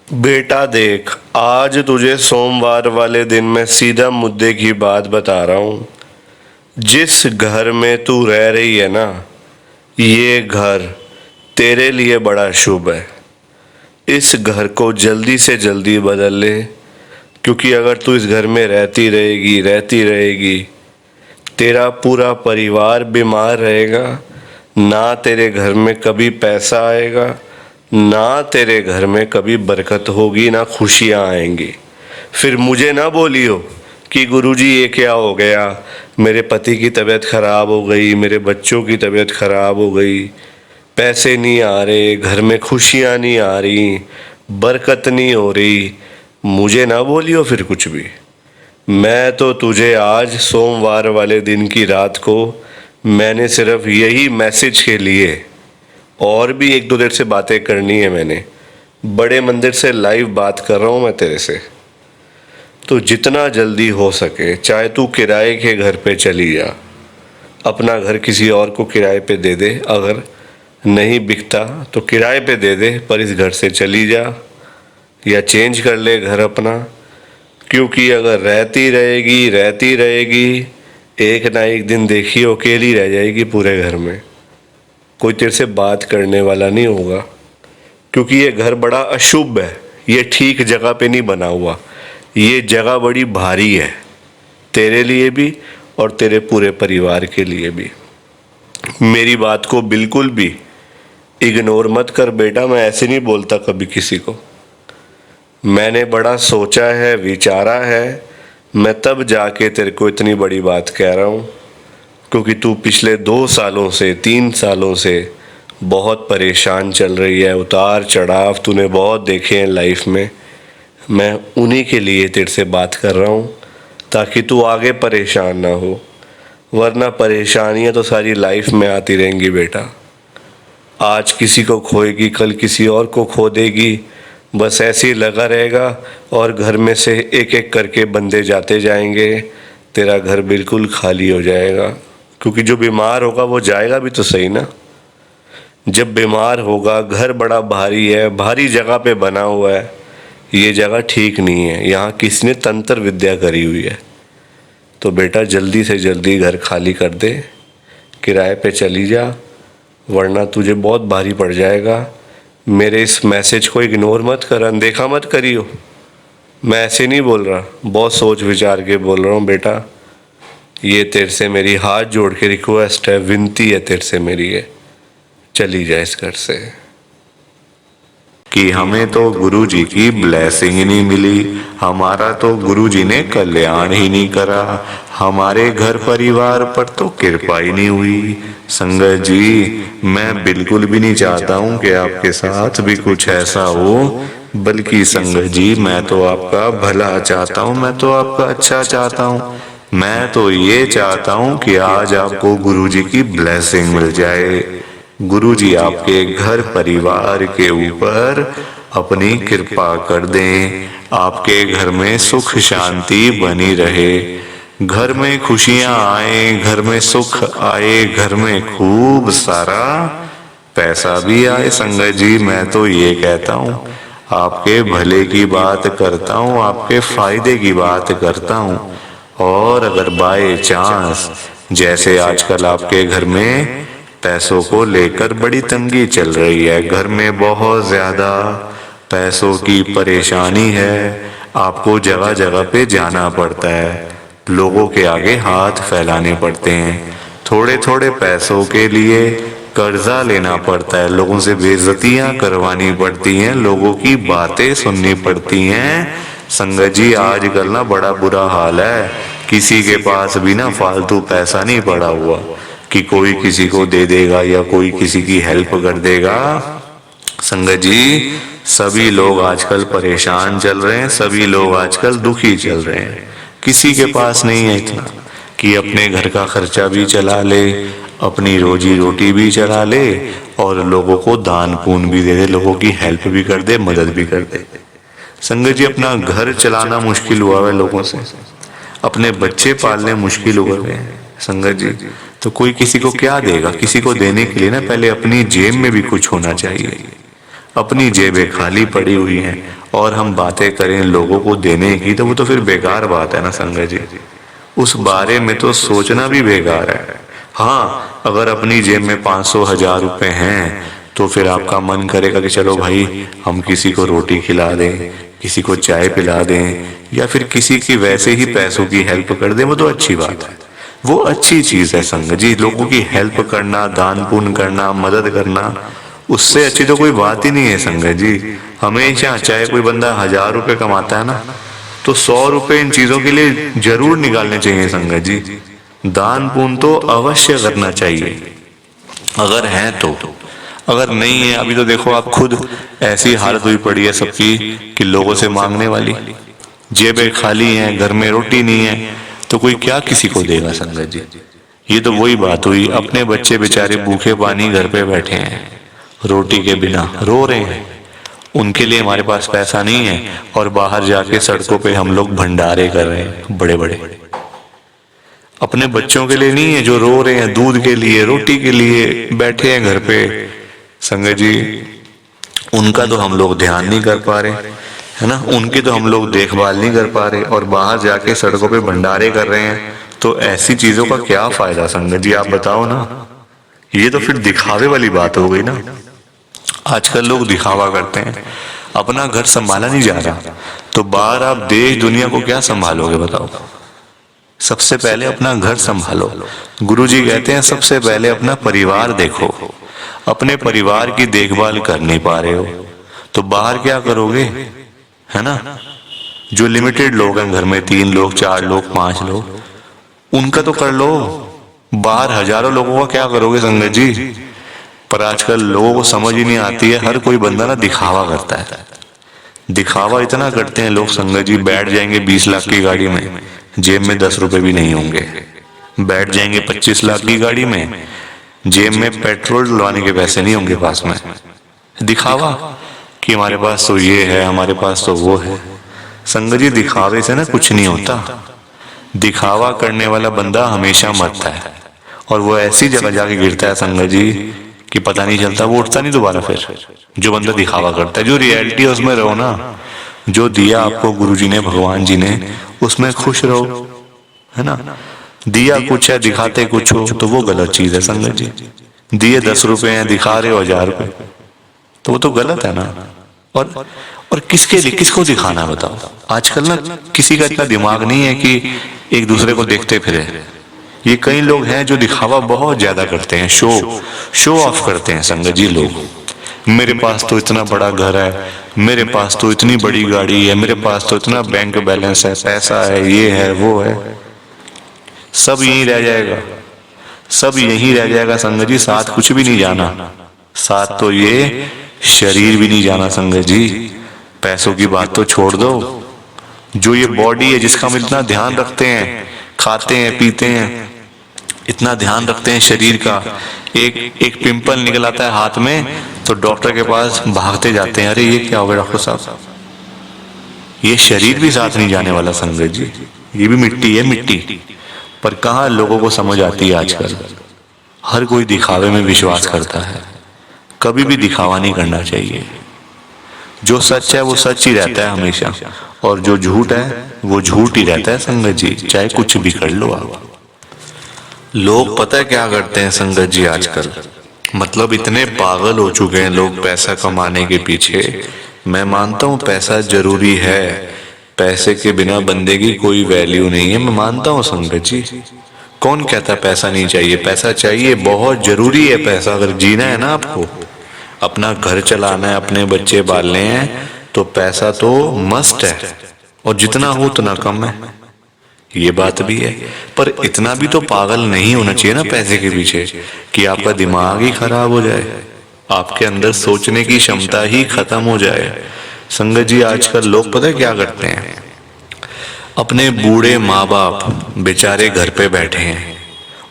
बेटा देख, आज तुझे सोमवार वाले दिन मैं सीधा मुद्दे की बात बता रहा हूँ। जिस घर में तू रह रही है ना, ये घर तेरे लिए बड़ा शुभ है। इस घर को जल्दी से जल्दी बदल ले, क्योंकि अगर तू इस घर में रहती रहेगी, तेरा पूरा परिवार बीमार रहेगा। ना तेरे घर में कभी पैसा आएगा, ना तेरे घर में कभी बरकत होगी, ना खुशियाँ आएंगी। फिर मुझे ना बोलियो कि गुरुजी ये क्या हो गया, मेरे पति की तबीयत ख़राब हो गई, मेरे बच्चों की तबीयत ख़राब हो गई, पैसे नहीं आ रहे, घर में खुशियाँ नहीं आ रही, बरकत नहीं हो रही। मुझे ना बोलियो फिर कुछ भी। मैं तो तुझे आज सोमवार वाले दिन की रात को मैंने सिर्फ यही मैसेज के लिए, और भी एक दो देर से बातें करनी है मैंने, बड़े मंदिर से लाइव बात कर रहा हूँ मैं तेरे से। तो जितना जल्दी हो सके, चाहे तू किराए के घर पे चली जा, अपना घर किसी और को किराए पे दे दे, अगर नहीं बिकता तो किराए पे दे दे, पर इस घर से चली जा या चेंज कर ले घर अपना। क्योंकि अगर रहती रहेगी, एक ना एक दिन देखिए अकेली रह जाएगी पूरे घर में, कोई तेरे से बात करने वाला नहीं होगा। क्योंकि ये घर बड़ा अशुभ है, ये ठीक जगह पे नहीं बना हुआ, ये जगह बड़ी भारी है, तेरे लिए भी और तेरे पूरे परिवार के लिए भी। मेरी बात को बिल्कुल भी इग्नोर मत कर बेटा, मैं ऐसे नहीं बोलता कभी किसी को। मैंने बड़ा सोचा है, विचारा है, मैं तब जाके तेरे को इतनी बड़ी बात कह रहा हूँ। क्योंकि तू पिछले 2 सालों से 3 सालों से बहुत परेशान चल रही है, उतार चढ़ाव तूने बहुत देखे हैं लाइफ में। मैं उन्हीं के लिए तेरे से बात कर रहा हूँ, ताकि तू आगे परेशान ना हो, वरना परेशानियाँ तो सारी लाइफ में आती रहेंगी बेटा। आज किसी को खोएगी, कल किसी और को खो देगी, बस ऐसे ही लगा रहेगा, और घर में से एक एक करके बंदे जाते जाएंगे, तेरा घर बिल्कुल खाली हो जाएगा। क्योंकि जो बीमार होगा वो जाएगा भी तो सही ना। जब बीमार होगा, घर बड़ा भारी है, भारी जगह पे बना हुआ है, ये जगह ठीक नहीं है, यहाँ किसी ने तंत्र विद्या करी हुई है। तो बेटा जल्दी से जल्दी घर खाली कर दे, किराए पे चली जा, वरना तुझे बहुत भारी पड़ जाएगा। मेरे इस मैसेज को इग्नोर मत कर, अनदेखा मत करियो। मैं ऐसे नहीं बोल रहा, बहुत सोच विचार के बोल रहा हूँ बेटा। ये तेरे से मेरी हाथ जोड़ के रिक्वेस्ट है, विनती है तेरे से मेरी है, चली जाए इस घर से। कि हमें तो गुरु जी की ब्लेसिंग ही नहीं मिली, हमारा तो गुरु जी ने कल्याण ही नहीं करा, हमारे घर परिवार पर तो कृपा ही नहीं हुई। संगत जी, मैं बिल्कुल भी नहीं चाहता हूँ कि आपके साथ भी कुछ ऐसा हो, बल्कि संगत जी मैं तो आपका भला चाहता हूँ, मैं तो आपका अच्छा चाहता हूँ। मैं तो ये चाहता हूँ कि आज आपको गुरु जी की ब्लेसिंग मिल जाए, गुरु जी आपके घर परिवार के ऊपर अपनी कृपा कर दें, आपके घर में सुख शांति बनी रहे, घर में खुशियां आए, घर में सुख आए, घर में खूब सारा पैसा भी आए। संगत जी मैं तो ये कहता हूँ, आपके भले की बात करता हूँ, आपके फायदे की बात करता हूँ। और अगर बाय चांस जैसे आजकल आपके घर में पैसों को लेकर बड़ी तंगी चल रही है, घर में बहुत ज्यादा पैसों की परेशानी है, आपको जगह जगह पे जाना पड़ता है, लोगों के आगे हाथ फैलाने पड़ते हैं, थोड़े थोड़े पैसों के लिए कर्जा लेना पड़ता है, लोगों से बेइज्जतियां करवानी पड़ती हैं, लोगों की बातें सुननी पड़ती हैं। संगत जी आजकल ना बड़ा बुरा हाल है, किसी के पास भी ना फालतू पैसा नहीं पड़ा हुआ कि कोई किसी को दे देगा या कोई किसी की हेल्प कर देगा। संगत जी सभी लोग आजकल परेशान चल रहे हैं, सभी लोग आजकल दुखी चल रहे हैं, किसी के पास नहीं है इतना कि अपने घर का खर्चा भी चला ले, अपनी रोजी रोटी भी चला ले, और लोगों को दान पुण्य भी दे दे, लोगों की हेल्प भी कर दे, मदद भी कर दे। संगत जी अपना घर चलाना मुश्किल हुआ है लोगों से, अपने बच्चे पालने मुश्किल हुए हैं संगत जी। तो कोई किसी को क्या देगा, किसी को देने के लिए ना पहले अपनी जेब में भी कुछ होना चाहिए। अपनी जेबें खाली पड़ी हुई हैं और हम बातें करें लोगों को देने की, तो वो तो फिर बेकार बात है ना संगत जी। उस बारे में तो सोचना भी बेकार है। हाँ, अगर अपनी जेब में 500 1000 रुपए हैं तो फिर आपका मन करेगा कि चलो भाई हम किसी को रोटी खिला दें, किसी को चाय पिला दें, या फिर किसी की वैसे ही पैसों की हेल्प कर दें, वो तो अच्छी बात है, वो अच्छी चीज है संगत जी। लोगों की हेल्प करना, दान पुण्य करना, मदद करना, उससे अच्छी तो कोई बात ही नहीं है संगत जी। हमेशा चाहे कोई बंदा 1000 रुपए कमाता है ना, तो 100 रुपए इन चीजों के लिए जरूर निकालने चाहिए संगत जी। दान पुण्य तो अवश्य करना चाहिए अगर है तो। अगर नहीं है, अभी तो देखो आप खुद, ऐसी हालत हुई पड़ी है सबकी कि लोगों से मांगने वाली, जेबें खाली हैं, घर में रोटी नहीं है, तो कोई क्या किसी को देगा संगत जी। ये तो वही बात हुई, अपने बच्चे बेचारे भूखे पानी घर पे बैठे हैं, रोटी के बिना रो रहे हैं, उनके लिए हमारे पास पैसा नहीं है, और बाहर जाके सड़कों पे हम लोग भंडारे कर रहे हैं बड़े बड़े। अपने बच्चों के लिए नहीं है जो रो रहे हैं, दूध के लिए, रोटी के लिए बैठे हैं घर पे संगत जी, उनका तो हम लोग ध्यान नहीं कर पा रहे, है ना, उनकी तो हम लोग देखभाल नहीं कर पा रहे, और बाहर जाके सड़कों पे भंडारे कर रहे हैं। तो ऐसी चीजों का क्या फायदा संगत जी, आप बताओ ना। ये तो फिर दिखावे वाली बात हो गई ना। आजकल लोग दिखावा करते हैं, अपना घर संभाला नहीं जा रहा, तो बाहर आप देश दुनिया को क्या संभालोगे बताओ। सबसे पहले अपना घर संभालो। गुरुजी कहते हैं सबसे पहले अपना परिवार देखो। अपने परिवार की देखभाल कर नहीं पा रहे हो तो बाहर क्या करोगे, है ना। जो लिमिटेड लोग हैं घर में, 3 लोग 4 लोग 5 लोग, उनका तो कर लो, बाहर हजारों लोगों का क्या करोगे संगत जी। पर आजकल लोगों को समझ ही नहीं आती है, हर कोई बंदा ना दिखावा करता है। दिखावा इतना करते हैं लोग संगत जी, बैठ जाएंगे 20 लाख की गाड़ी में, जेब में 10 रुपए भी नहीं होंगे। बैठ जाएंगे 25 लाख की गाड़ी में, जेब में पेट्रोल डलवाने के पैसे नहीं होंगे पास में। दिखावा कि हमारे पास तो ये है, हमारे पास तो वो है। संगत जी दिखावे से ना कुछ नहीं होता। दिखावा करने वाला बंदा हमेशा मरता है, और वो ऐसी जगह जाके गिरता है संगत जी कि पता नहीं चलता, वो उठता नहीं दोबारा फिर। जो बंदा दिखावा करता है, जो रियलिटी है उसमें रहो ना। जो दिया आपको गुरुजी ने, भगवान जी ने, उसमें खुश रहो, है ना। दिया कुछ है, दिखाते कुछ हो, तो वो गलत चीज है संगत जी। दिए 10 रुपए हैं, दिखा रहे हो 1000 रुपए, तो वो तो गलत है ना। और किसके लिए, किसको दिखाना बताओ। आजकल ना किसी का इतना दिमाग नहीं है कि एक दूसरे को देखते फिरे। ये कई लोग हैं जो दिखावा बहुत ज्यादा करते हैं, शो ऑफ करते हैं संगत जी लोग। मेरे पास तो इतना बड़ा घर है, मेरे पास तो इतनी बड़ी गाड़ी है, मेरे पास तो इतना बैंक बैलेंस है, पैसा है, ये है वो है। सब यहीं रह जाएगा, सब यहीं रह जाएगा संगत जी, साथ कुछ भी नहीं जाना। साथ तो ये शरीर भी नहीं जाना संगत जी। पैसों की बात तो छोड़ दो, जो ये बॉडी है जिसका हम इतना ध्यान रखते हैं, खाते हैं पीते हैं, इतना ध्यान रखते हैं शरीर का, एक पिंपल निकल आता है हाथ में तो डॉक्टर के पास भागते जाते हैं, अरे ये क्या हो गया डॉक्टर साहब। ये शरीर भी साथ नहीं जाने वाला संगत जी, ये भी मिट्टी है, मिट्टी। पर कहाँ लोगों को समझ आती है आजकल। हर कोई दिखावे में विश्वास करता है, कभी भी दिखावा नहीं करना चाहिए। जो सच है वो सच ही रहता है हमेशा, और जो झूठ है वो झूठ ही रहता है संगत जी, चाहे कुछ भी कर लो आप। लोग पता है क्या करते हैं संगत जी आजकल, मतलब इतने पागल हो चुके हैं लोग पैसा कमाने के पीछे। मैं मानता हूँ पैसा जरूरी है, पैसे के बिना बंदे की कोई वैल्यू नहीं है, मैं मानता हूँ संगत जी। कौन कहता है पैसा नहीं चाहिए, पैसा चाहिए, बहुत जरूरी है पैसा। अगर जीना है ना आपको, अपना घर चलाना है, अपने बच्चे पालने हैं, तो पैसा तो मस्ट है, और जितना हो उतना कम है, ये बात भी है। पर इतना भी तो पागल नहीं होना चाहिए ना पैसे के पीछे कि आपका दिमाग ही खराब हो जाए, आपके अंदर सोचने की क्षमता ही खत्म हो जाए। संगत जी आजकल लोग पता है क्या करते हैं, अपने बूढ़े माँ बाप बेचारे घर पे बैठे हैं,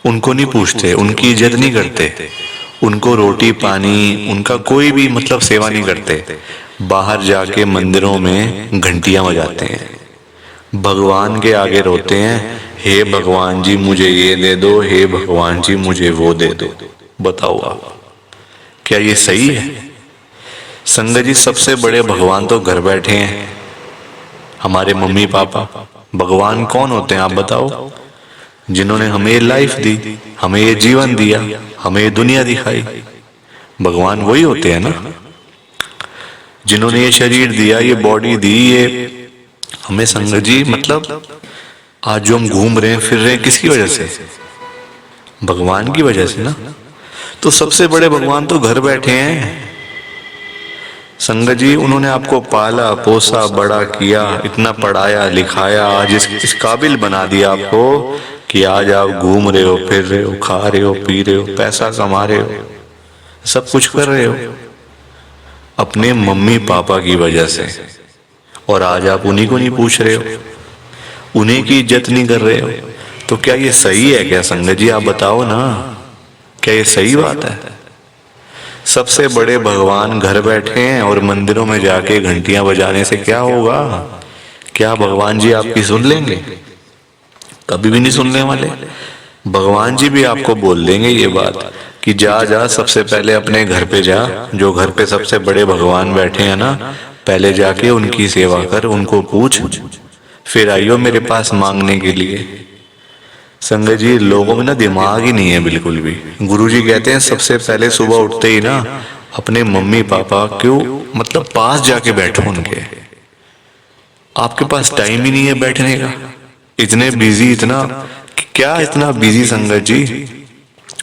उनको नहीं पूछते, उनकी इज्जत नहीं करते, उनको रोटी पानी, उनका कोई भी मतलब सेवा नहीं करते। बाहर जाके मंदिरों में घंटियां बजाते हैं, भगवान के आगे रोते हैं, हे भगवान जी मुझे ये दे दो, हे भगवान जी मुझे वो दे दो। बताओ आप, क्या ये सही है? संगत जी, सबसे बड़े भगवान तो घर बैठे हैं, हमारे मम्मी पापा। भगवान कौन होते हैं आप बताओ? जिन्होंने हमें ये लाइफ दी, हमें ये जीवन दिया, हमें ये दुनिया दिखाई। भगवान वही होते हैं ना, जिन्होंने ये शरीर दिया, ये बॉडी दी, ये हमें। संगत जी मतलब आज जो हम घूम रहे हैं फिर रहे हैं, किसकी वजह से? भगवान की वजह से ना। तो सबसे बड़े भगवान तो घर बैठे हैं। संगत जी, उन्होंने आपको पाला पोसा बड़ा किया, इतना पढ़ाया लिखाया, आज इस काबिल बना दिया आपको कि आज आप घूम रहे हो, फिर रहे हो, खा रहे हो, पी रहे हो, पैसा कमा रहे हो, सब कुछ कर रहे हो अपने मम्मी पापा की वजह से। और आज आप उन्हीं को नहीं पूछ रहे हो, उन्हीं की इज्जत नहीं कर रहे हो। तो क्या ये सही है क्या संगत जी? आप बताओ ना, क्या ये सही बात है? सबसे बड़े भगवान घर बैठे हैं और मंदिरों में जाके घंटियां बजाने से क्या होगा? क्या भगवान जी आपकी सुन लेंगे? कभी भी नहीं सुनने वाले। भगवान जी भी आपको बोल देंगे ये बात कि जा जा, सबसे पहले अपने घर पे जा, जो घर पे सबसे बड़े भगवान बैठे हैं ना, पहले जाके उनकी सेवा कर, उनको पूछ, फिर आइयो मेरे पास मांगने के लिए। संगत जी, लोगों में ना दिमाग ही नहीं है बिल्कुल भी। गुरुजी कहते हैं सबसे पहले सुबह उठते ही ना अपने मम्मी पापा क्यों मतलब पास जाके बैठो उनके। आपके पास टाइम ही नहीं है बैठने का, इतने बिजी, इतना क्या इतना बिजी संगत जी।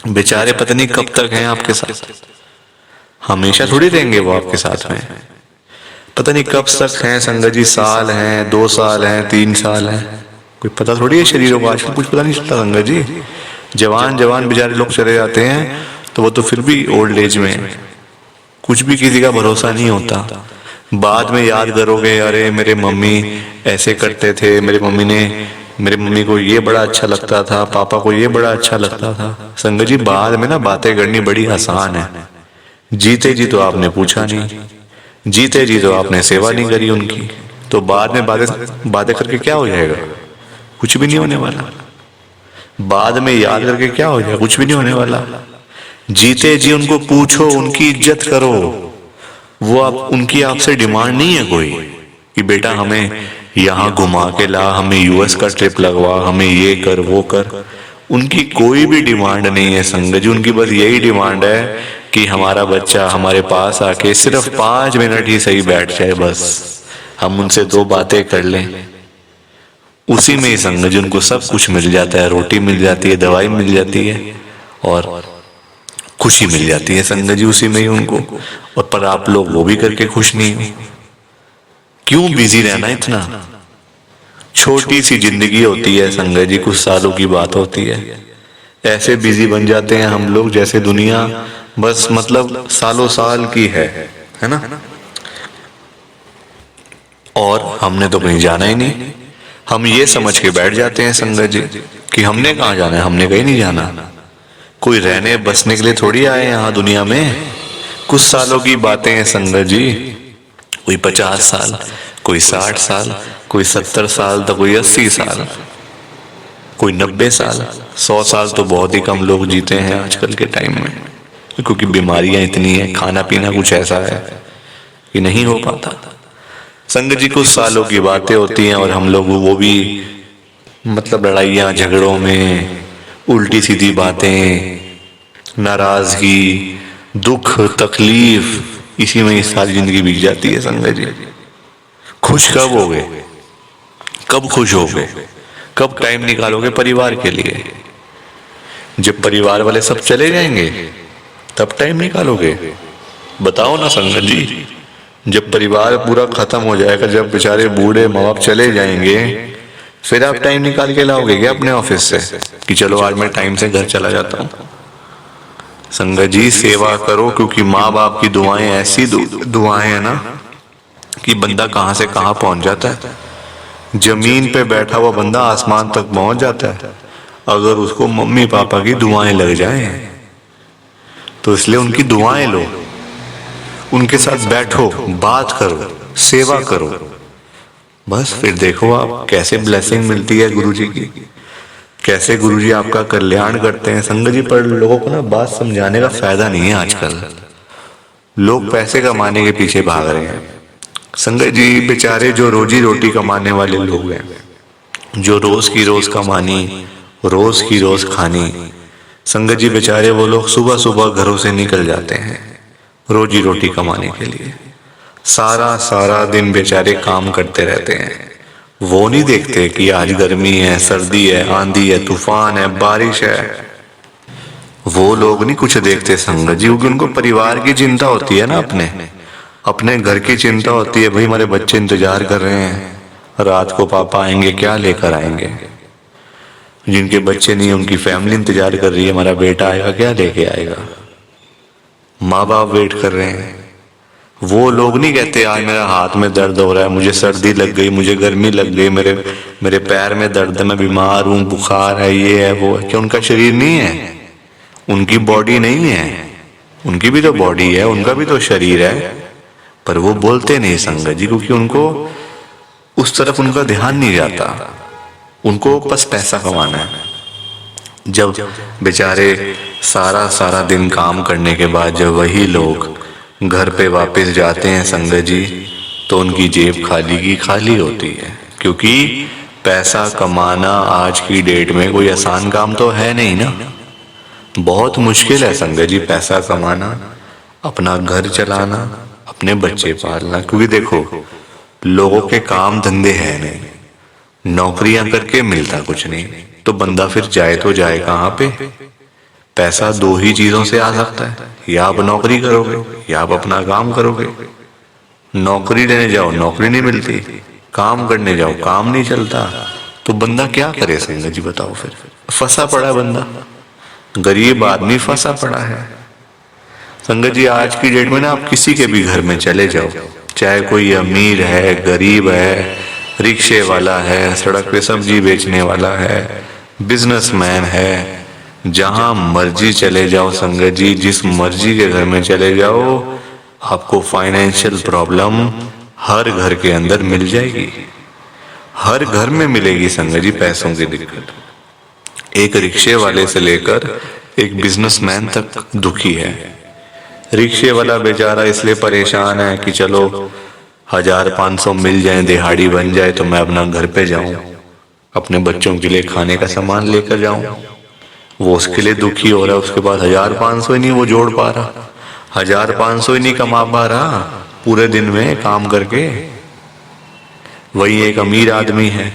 बेचारे पता नहीं कब तक हैं आपके साथ, हमेशा थोड़ी रहेंगे वो आपके साथ में। पता नहीं कब तक हैं संगत जी, साल हैं, 2 साल हैं, 3 साल हैं, कोई पता थोड़ी है शरीरों को। आजकल कुछ पता नहीं चलता संगत जी। जवान जवान बेचारे लोग चले जाते हैं तो वो तो फिर भी ओल्ड एज में, कुछ भी किसी का भरोसा नहीं होता। बाद में याद करोगे, अरे मेरे मम्मी ऐसे करते थे, मेरे मम्मी को ये बड़ा अच्छा लगता था, पापा को ये बड़ा अच्छा लगता था। संगत जी, बाद में ना बातें करनी बड़ी आसान है। जीते जी तो आपने पूछा नहीं, जीते जी तो आपने सेवा नहीं करी उनकी, तो बाद में बातें करके क्या हो जाएगा? कुछ भी नहीं होने वाला। बाद में याद करके क्या हो जाएगा? कुछ भी नहीं होने वाला। जीते जी उनको पूछो, उनकी इज्जत करो। वो आप उनकी आपसे डिमांड नहीं है कोई कि बेटा हमें यहाँ घुमा के ला, हमें यूएस का ट्रिप लगवा, हमें ये कर वो कर। उनकी कोई भी डिमांड नहीं है संगत जी। उनकी बस यही डिमांड है कि हमारा बच्चा हमारे पास आके सिर्फ 5 मिनट ही सही बैठ जाए, बस हम उनसे 2 बातें कर लें। उसी में ही संगत जी उनको सब कुछ मिल जाता है, रोटी मिल जाती है, दवाई मिल जाती है और खुशी मिल जाती है संगत जी उसी में ही उनको। और पर आप लोग वो भी करके खुश नहीं हो। क्यों बिजी रहना इतना? छोटी सी जिंदगी होती है संगत जी, कुछ सालों की बात होती है। ऐसे बिजी बन जाते हैं हम लोग जैसे दुनिया बस मतलब सालों साल की है ना। और हमने तो कहीं जाना ही नहीं। हम ये समझ के बैठ जाते हैं संगत जी कि हमने कहाँ जाना है, हमने कहीं नहीं जाना। कोई रहने बसने के लिए थोड़ी आए यहाँ दुनिया में। कुछ सालों की बातें हैं संगत जी, कोई 50 साल, कोई 60 साल, कोई 70 साल, तो कोई 80 साल, कोई 90 साल। 100 साल तो बहुत ही कम लोग जीते हैं आजकल के टाइम में, क्योंकि बीमारियां इतनी हैं, खाना पीना कुछ ऐसा है कि नहीं हो पाता। संगत जी, कुछ सालों की बातें होती हैं और हम लोग वो भी मतलब लड़ाइयाँ झगड़ों में, उल्टी सीधी बातें, नाराजगी, दुख तकलीफ, इसी में ही सारी जिंदगी बीत जाती है संगत जी। खुश कब होगे? कब खुश होगे? कब टाइम निकालोगे परिवार के लिए? जब परिवार वाले सब चले जाएंगे तब टाइम निकालोगे? बताओ ना संगत जी। जब परिवार पूरा खत्म हो जाएगा, जब बेचारे बूढ़े माँ बाप चले जाएंगे, फिर आप टाइम निकाल के लाओगे क्या अपने ऑफिस से कि चलो आज मैं टाइम से घर चला जाता हूँ? संगत जी, सेवा करो, क्योंकि माँ बाप की दुआएं ऐसी दुआएं है ना कि बंदा कहाँ से कहाँ पहुंच जाता है। जमीन पे बैठा हुआ बंदा आसमान तक पहुंच जाता है अगर उसको मम्मी पापा की दुआएं लग जाएं। तो इसलिए उनकी दुआएं लो, उनके साथ बैठो, बात करो, सेवा करो, बस फिर देखो आप कैसे ब्लेसिंग मिलती है गुरुजी की, कैसे गुरुजी आपका कल्याण करते हैं। संगत जी, पर लोगों को ना बात समझाने का फायदा नहीं है आजकल। लोग पैसे कमाने के पीछे भाग रहे हैं। संगत जी, बेचारे जो रोजी रोटी कमाने वाले लोग हैं, जो रोज की रोज कमानी, रोज की रोज खानी, संगत जी बेचारे वो लोग सुबह सुबह घरों से निकल जाते हैं रोजी रोटी कमाने के लिए। सारा सारा दिन बेचारे काम करते रहते हैं। वो नहीं देखते कि आज गर्मी है, सर्दी है, आंधी है, तूफान है, बारिश है। वो लोग नहीं कुछ देखते संगत जी, क्योंकि उनको परिवार की चिंता होती है ना, अपने घर की चिंता होती है। भाई हमारे बच्चे इंतजार कर रहे हैं, रात को पापा आएंगे, क्या लेकर आएंगे। जिनके बच्चे नहीं, उनकी फैमिली इंतजार कर रही है, हमारा बेटा आएगा, क्या लेके आएगा। माँ बाप वेट कर रहे हैं। वो लोग नहीं कहते आज मेरा हाथ में दर्द हो रहा है, मुझे सर्दी लग गई, मुझे गर्मी लग गई, मेरे पैर में दर्द है, मैं बीमार हूँ, बुखार है, ये है वो है। क्या उनका शरीर नहीं है? उनकी बॉडी नहीं है? उनकी भी तो बॉडी है, उनका भी तो शरीर है, पर वो बोलते नहीं संगत जी, क्योंकि उनको उस तरफ उनका ध्यान नहीं जाता। उनको बस पैसा कमाना है। जब बेचारे सारा सारा दिन काम करने के बाद जब वही लोग घर पे वापस जाते हैं संगत जी, तो उनकी जेब खाली की खाली होती है। क्योंकि पैसा कमाना आज की डेट में कोई आसान काम तो है नहीं ना, बहुत मुश्किल है संगत जी पैसा कमाना, अपना घर चलाना, अपने बच्चे पालना। क्योंकि देखो, लोगों के काम धंधे है नहीं, नौकरियां करके मिलता कुछ नहीं, तो बंदा फिर जाए तो जाए कहाँ पे। पैसा दो ही चीजों से आ सकता है, या आप नौकरी करोगे या आप अपना काम करोगे। नौकरी लेने जाओ, नौकरी नहीं मिलती, काम करने जाओ, काम नहीं चलता, तो बंदा क्या करे संगत जी बताओ। फिर फंसा पड़ा है बंदा, गरीब आदमी फंसा पड़ा है संगत जी। आज की डेट में ना आप किसी के भी घर में चले जाओ, चाहे कोई अमीर है, गरीब है, रिक्शे वाला है, सड़क पे सब्जी बेचने वाला है, बिजनेसमैन है, जहां मर्जी चले जाओ संगत जी, जिस मर्जी के घर में चले जाओ, आपको फाइनेंशियल प्रॉब्लम हर घर के अंदर मिल जाएगी। हर घर में मिलेगी संगत जी पैसों की दिक्कत। एक रिक्शे वाले से लेकर एक बिजनेसमैन तक दुखी है। रिक्शे वाला बेचारा इसलिए परेशान है कि चलो 1000-500 मिल जाए, दिहाड़ी बन जाए, तो मैं अपना घर पे जाऊं, अपने बच्चों के लिए खाने का सामान लेकर जाऊं। वो उसके लिए दुखी हो रहा है। उसके बाद 1000-500 ही नहीं वो जोड़ पा रहा, 1000-500 ही नहीं कमा पा रहा पूरे दिन में काम करके। वही एक अमीर आदमी है,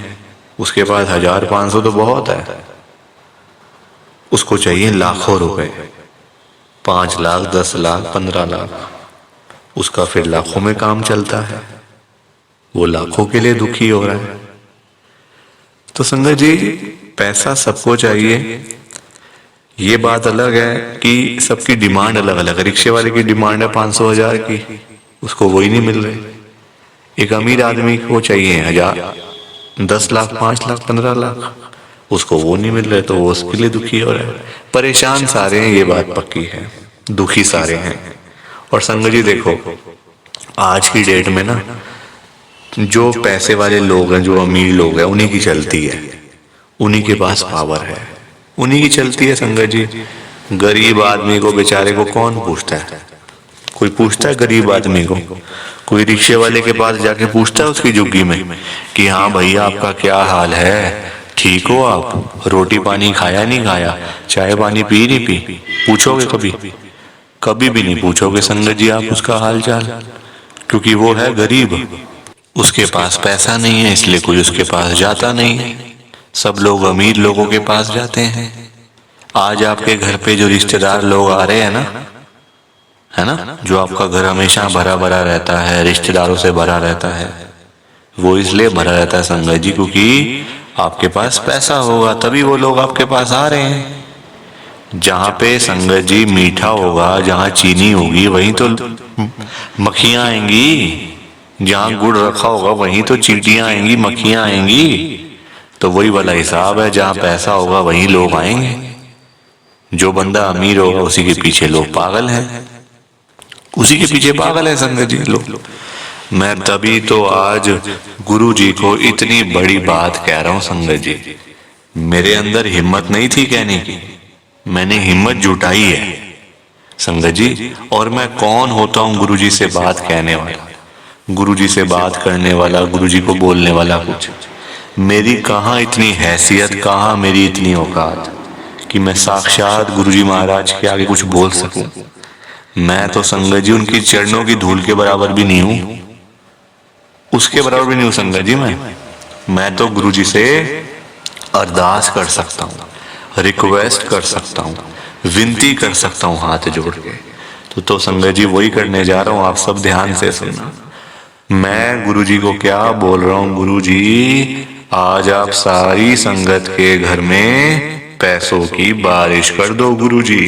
उसके पास 1000-500 तो बहुत है, उसको चाहिए लाखों रुपए, 5 लाख, 10 लाख, 15 लाख, उसका फिर लाखों में काम चलता है, वो लाखों के लिए दुखी हो रहा है। तो संगत जी, पैसा सबको चाहिए, ये बात अलग है कि सबकी डिमांड अलग अलग है। रिक्शे वाले की डिमांड है 500-1000 की, उसको वही नहीं मिल रही। एक अमीर आदमी को चाहिए 10 लाख, 5 लाख, 15 लाख, उसको वो नहीं मिल रहे, तो वो उसके लिए दुखी हो रहा है। परेशान सारे हैं, ये बात पक्की है, दुखी सारे हैं। और संगत जी देखो, आज की डेट में ना जो पैसे वाले लोग हैं, जो अमीर लोग हैं, उन्हीं की चलती है, उन्हीं के पास पावर है, उन्हीं की चलती है संगत जी। गरीब आदमी को बेचारे को कौन पूछता है? कोई पूछता है गरीब आदमी को? कोई रिक्शे वाले के पास जाके पूछता है उसकी झुग्गी में कि हाँ भैया आपका क्या हाल है, ठीक हो आप, रोटी पानी खाया नहीं खाया, चाय पानी पी नहीं पी? पूछोगे कभी? कभी भी नहीं पूछोगे संगत जी आप उसका हाल चाल, क्योंकि वो है गरीब, उसके पास पैसा नहीं है, इसलिए कोई उसके पास जाता नहीं है। सब लोग अमीर लोगों के पास जाते हैं। आज आपके घर पे जो रिश्तेदार लोग आ रहे हैं ना, है ना, जो आपका घर हमेशा भरा भरा रहता है, रिश्तेदारों से भरा रहता है, वो इसलिए भरा रहता है संगत जी क्योंकि आपके पास पैसा होगा, तभी वो लोग आपके पास आ रहे हैं। जहाँ पे संगत जी मीठा होगा, जहाँ चीनी होगी, वहीं तो मक्खियां आएंगी। जहाँ गुड़ रखा होगा वहीं तो चींटियां आएंगी, मक्खियां आएंगी। तो वही वाला हिसाब है, जहाँ पैसा होगा वहीं लोग आएंगे। जो बंदा अमीर होगा उसी के पीछे लोग पागल हैं, उसी के पीछे पागल है संगत जी लोग। मैं तभी तो आज गुरु जी को इतनी बड़ी बात कह रहा हूँ संगत जी। मेरे अंदर हिम्मत नहीं थी कहने की, मैंने हिम्मत जुटाई है संगत जी, और मैं कौन होता हूँ गुरुजी से बात कहने वाला, गुरुजी से बात करने वाला, गुरुजी को बोलने वाला कुछ। मेरी कहाँ इतनी हैसियत, कहाँ मेरी इतनी औकात कि मैं साक्षात गुरुजी महाराज के आगे कुछ बोल सकूं। मैं तो संगत जी उनकी चरणों की धूल के बराबर भी नहीं हूं, उसके बराबर भी नहीं हूं संगत जी। मैं तो गुरुजी से अरदास कर सकता हूँ, रिक्वेस्ट कर सकता हूँ, विनती कर सकता हूँ हाथ जोड़ के। तो संगत जी वही करने जा रहा हूँ, आप सब ध्यान से सुनना। मैं गुरुजी को क्या बोल रहा हूँ, गुरुजी आज आप सारी संगत के घर में पैसों की बारिश कर दो गुरुजी,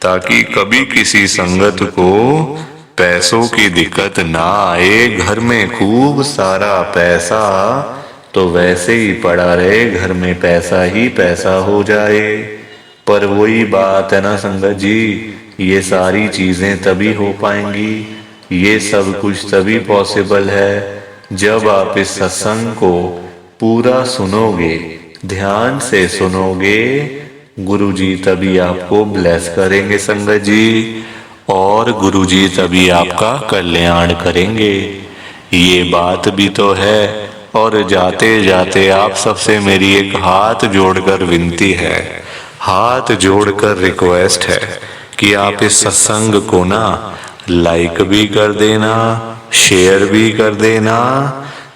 ताकि कभी किसी संगत को पैसों की दिक्कत ना आए। घर में खूब सारा पैसा तो वैसे ही पड़ा रहे, घर में पैसा ही पैसा हो जाए। पर वही बात है ना संगत जी, ये सारी चीजें तभी हो पाएंगी, ये सब कुछ तभी पॉसिबल है जब आप इस सत्संग को पूरा सुनोगे, ध्यान से सुनोगे। गुरुजी तभी आपको ब्लेस करेंगे संगत जी, और गुरुजी तभी आपका कल्याण करेंगे। ये बात भी तो है। और जाते जाते आप सबसे मेरी एक हाथ जोड़कर विनती है, हाथ जोड़कर रिक्वेस्ट है कि आप इस सत्संग को ना लाइक भी कर देना, शेयर भी कर देना।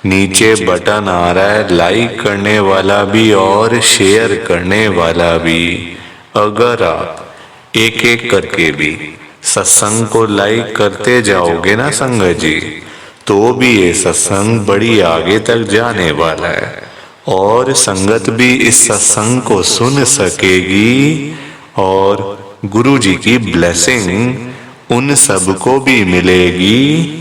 नीचे बटन आ रहा है लाइक करने वाला भी और शेयर करने वाला भी। अगर आप एक एक करके भी सत्संग को लाइक करते जाओगे ना संगत जी, तो भी ये सत्संग बड़ी आगे तक जाने वाला है, और संगत भी इस सत्संग को सुन सकेगी, और गुरुजी की ब्लेसिंग उन सब को भी मिलेगी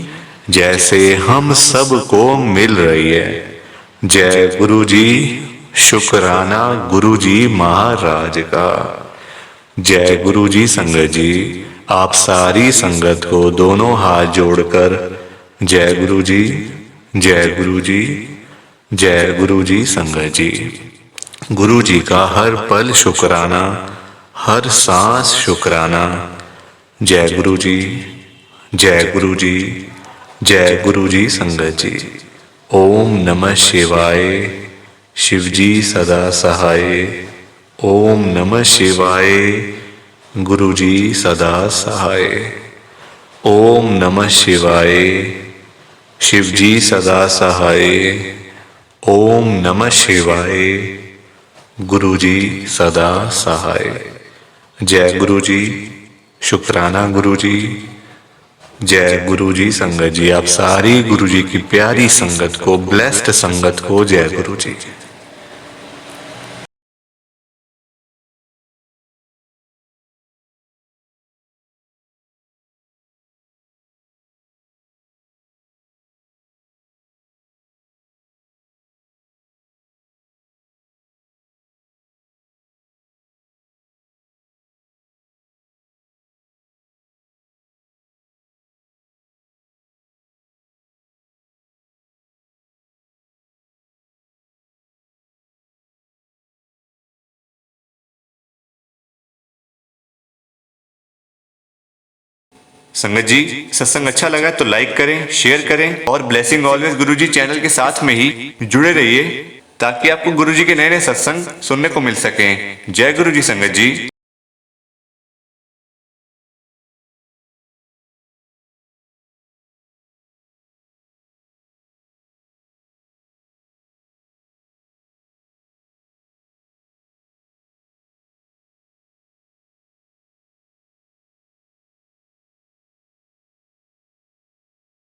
जैसे हम सब को मिल रही है। जय गुरुजी, शुक्राना गुरुजी महाराज का। जय गुरुजी संगत जी, आप सारी संगत को दोनों हाथ जोड़कर जय गुरुजी, जय गुरुजी, जय गुरुजी संगत जी। गुरुजी का हर पल शुक्राना, हर सांस शुक्राना। जय गुरुजी, जय गुरुजी, जय गुरुजी संगत जी। ओम नमः शिवाय, शिवजी सदा सहाय। ओम नमः शिवाय, गुरुजी सदा सहाय। ओम नमः शिवाय, शिवजी सदा सहाय। ओम नमः शिवाय, गुरुजी सदा सहाय। जय गुरुजी, शुक्राना गुरुजी, जय गुरुजी संगत जी। आप सारी गुरुजी की प्यारी संगत को, ब्लेस्ड संगत को जय गुरुजी। संगत जी, सत्संग अच्छा लगा तो लाइक करें, शेयर करें, और ब्लेसिंग ऑलवेज गुरुजी चैनल के साथ में ही जुड़े रहिए, ताकि आपको गुरुजी के नए नए सत्संग सुनने को मिल सकें। जय गुरुजी संगत जी।